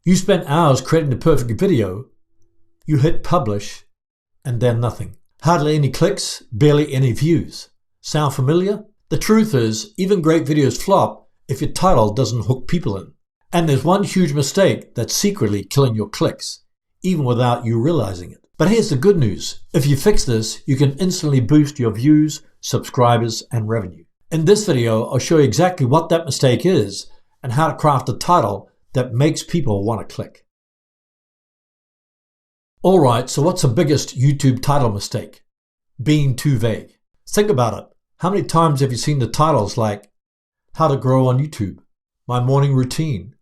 You spent hours creating the perfect video, you hit publish, and then nothing. Hardly any clicks, barely any views. Sound familiar? The truth is, even great videos flop if your title doesn't hook people in. And there's one huge mistake that's secretly killing your clicks, even without you realizing it. But here's the good news. If you fix this, you can instantly boost your views, subscribers, and revenue. In this video, I'll show you exactly what that mistake is and how to craft a title that makes people want to click. Alright, so what's the biggest YouTube title mistake? Being too vague. Think about it. How many times have you seen the titles like How to Grow on YouTube, My Morning Routine,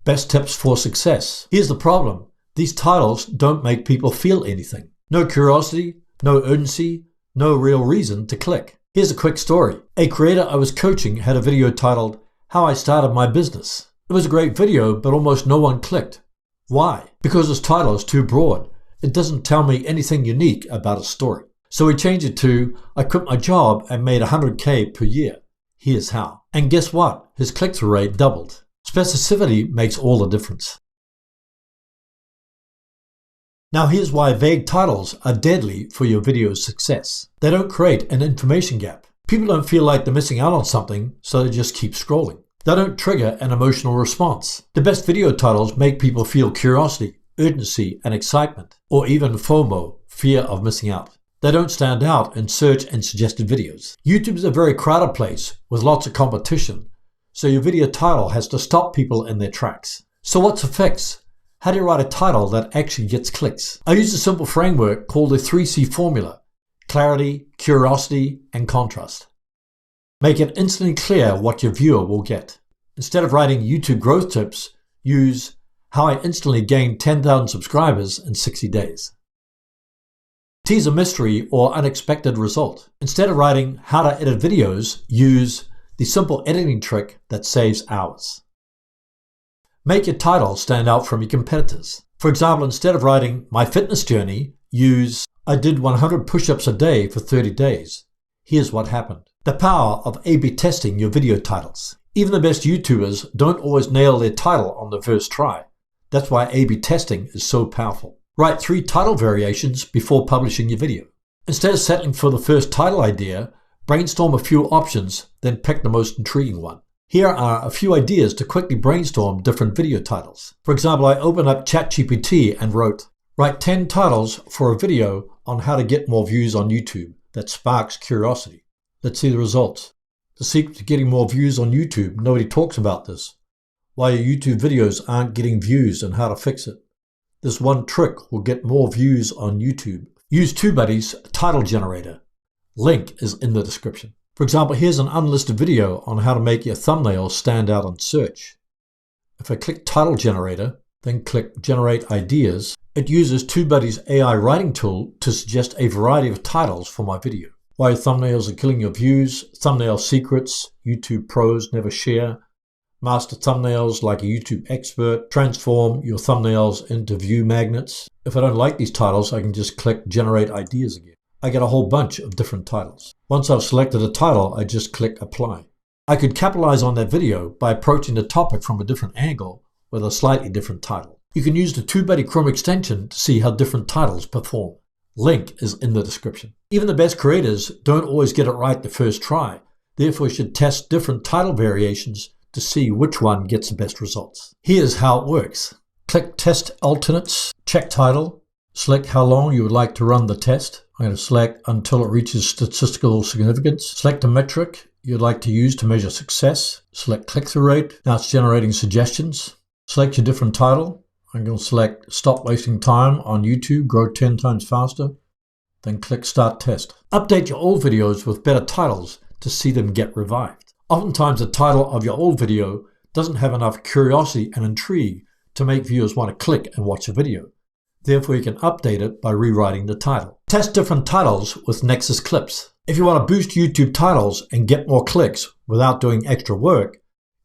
Best Tips for Success? Here's the problem. These titles don't make people feel anything. No curiosity, no urgency, no real reason to click. Here's a quick story. A creator I was coaching had a video titled How I Started My Business. It was a great video, but almost no one clicked. Why? Because his title is too broad. It doesn't tell me anything unique about his story. So we changed it to, I quit my job and made $100K per year. Here's how. And guess what? His click-through rate doubled. Specificity makes all the difference. Now here's why vague titles are deadly for your video's success. They don't create an information gap. People don't feel like they're missing out on something, so they just keep scrolling. They don't trigger an emotional response. The best video titles make people feel curiosity, urgency, and excitement, or even FOMO, fear of missing out. They don't stand out in search and suggested videos. YouTube is a very crowded place with lots of competition, so your video title has to stop people in their tracks. So what's the fix? How do you write a title that actually gets clicks? I use a simple framework called the 3C formula: clarity, curiosity, and contrast. Make it instantly clear what your viewer will get. Instead of writing YouTube growth tips, use How I Instantly Gained 10,000 Subscribers in 60 Days. Tease a mystery or unexpected result. Instead of writing How to Edit Videos, use the simple editing trick that saves hours. Make your title stand out from your competitors. For example, instead of writing My Fitness Journey, use I did 100 push-ups a day for 30 days. Here's what happened. The power of A/B testing your video titles. Even the best YouTubers don't always nail their title on the first try. That's why A/B testing is so powerful. Write 3 title variations before publishing your video. Instead of settling for the first title idea, brainstorm a few options, then pick the most intriguing one. Here are a few ideas to quickly brainstorm different video titles. For example, I opened up ChatGPT and wrote, write 10 titles for a video on how to get more views on YouTube that sparks curiosity. Let's see the results. The secret to getting more views on YouTube, nobody talks about this. Why your YouTube videos aren't getting views and how to fix it. This one trick will get more views on YouTube. Use TubeBuddy's title generator. Link is in the description. For example, here's an unlisted video on how to make your thumbnail stand out on search. If I click Title Generator, then click Generate Ideas, it uses TubeBuddy's AI writing tool to suggest a variety of titles for my video. Why your thumbnails are killing your views, thumbnail secrets, YouTube pros never share, master thumbnails like a YouTube expert, transform your thumbnails into view magnets. If I don't like these titles, I can just click Generate Ideas again. I get a whole bunch of different titles. Once I've selected a title, I just click Apply. I could capitalize on that video by approaching the topic from a different angle with a slightly different title. You can use the TubeBuddy Chrome extension to see how different titles perform. Link is in the description. Even the best creators don't always get it right the first try. Therefore, you should test different title variations to see which one gets the best results. Here's how it works. Click Test Alternates, check Title, select how long you would like to run the test. I'm going to select until it reaches statistical significance. Select a metric you'd like to use to measure success. Select click-through rate. Now it's generating suggestions. Select your different title. I'm going to select Stop Wasting Time on YouTube, grow 10 times faster. Then click Start Test. Update your old videos with better titles to see them get revived. Oftentimes the title of your old video doesn't have enough curiosity and intrigue to make viewers want to click and watch a video. Therefore, you can update it by rewriting the title. Test different titles with Nexus Clips. If you want to boost YouTube titles and get more clicks without doing extra work,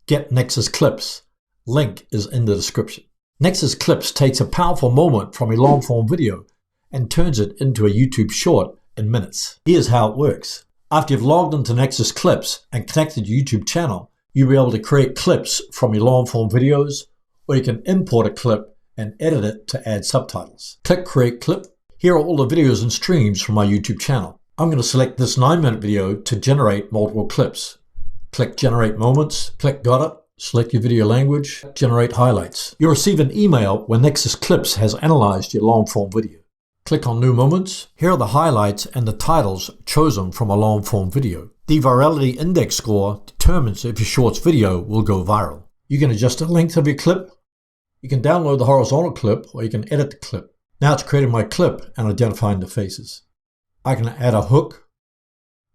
get Nexus Clips. Link is in the description. Nexus Clips takes a powerful moment from a long-form video and turns it into a YouTube short in minutes. Here's how it works. After you've logged into Nexus Clips and connected your YouTube channel, you'll be able to create clips from your long-form videos or you can import a clip and edit it to add subtitles. Click Create Clip. Here are all the videos and streams from my YouTube channel. I'm going to select this 9-minute video to generate multiple clips. Click Generate Moments, click Got It, select your video language, generate highlights. You'll receive an email when Nexus Clips has analyzed your long-form video. Click on New Moments. Here are the highlights and the titles chosen from a long-form video. The Virality Index score determines if your shorts video will go viral. You can adjust the length of your clip. You can download the horizontal clip, or you can edit the clip. Now it's creating my clip and identifying the faces. I can add a hook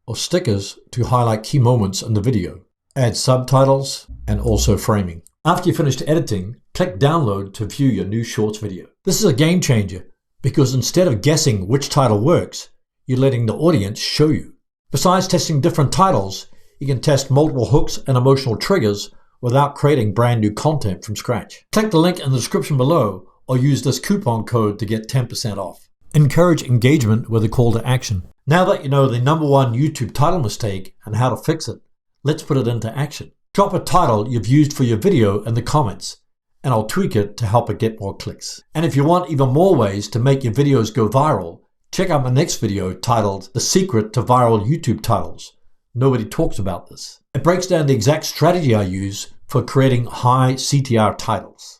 or stickers to highlight key moments in the video, add subtitles, and also framing. After you've finished editing, click Download to view your new shorts video. This is a game changer because instead of guessing which title works, you're letting the audience show you. Besides testing different titles, you can test multiple hooks and emotional triggers without creating brand new content from scratch. Click the link in the description below or use this coupon code to get 10% off. Encourage engagement with a call to action. Now that you know the #1 YouTube title mistake and how to fix it, let's put it into action. Drop a title you've used for your video in the comments, and I'll tweak it to help it get more clicks. And if you want even more ways to make your videos go viral, check out my next video titled The Secret to Viral YouTube Titles. Nobody talks about this. It breaks down the exact strategy I use for creating high CTR titles.